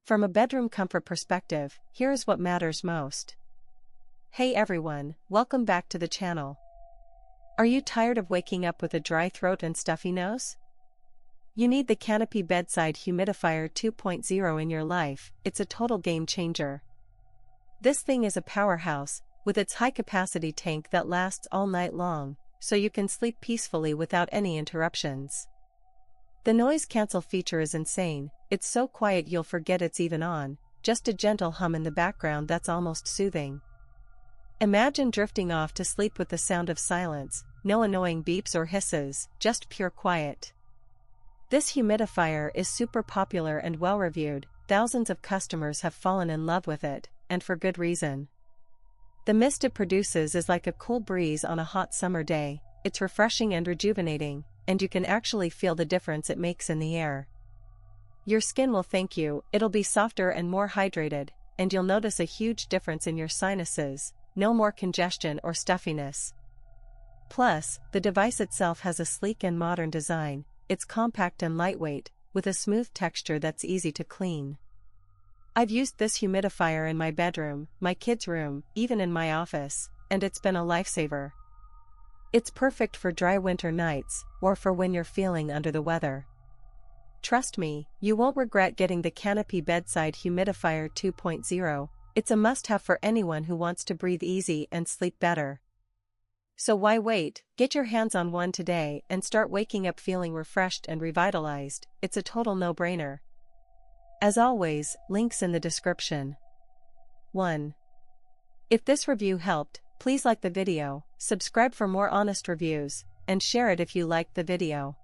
From a bedroom comfort perspective, here's what matters most. Hey everyone, welcome back to the channel. Are you tired of waking up with a dry throat and stuffy nose? You need the Canopy Bedside Humidifier 2.0 in your life. It's a total game changer. This thing is a powerhouse, with its high-capacity tank that lasts all night long, so you can sleep peacefully without any interruptions. The noise cancel feature is insane. It's so quiet you'll forget it's even on, just a gentle hum in the background that's almost soothing. Imagine drifting off to sleep with the sound of silence, no annoying beeps or hisses, just pure quiet. This humidifier is super popular and well-reviewed. Thousands of customers have fallen in love with it, and for good reason. The mist it produces is like a cool breeze on a hot summer day. It's refreshing and rejuvenating, and you can actually feel the difference it makes in the air. Your skin will thank you. It'll be softer and more hydrated, and you'll notice a huge difference in your sinuses. No more congestion or stuffiness. Plus, the device itself has a sleek and modern design. It's compact and lightweight, with a smooth texture that's easy to clean. I've used this humidifier in my bedroom, my kids' room, even in my office, and it's been a lifesaver. It's perfect for dry winter nights, or for when you're feeling under the weather. Trust me, you won't regret getting the Canopy Bedside Humidifier 2.0. It's a must-have for anyone who wants to breathe easy and sleep better. So why wait? Get your hands on one today and start waking up feeling refreshed and revitalized. It's a total no-brainer. As always, links in the description. 1. If this review helped, please like the video, subscribe for more honest reviews, and share it if you liked the video.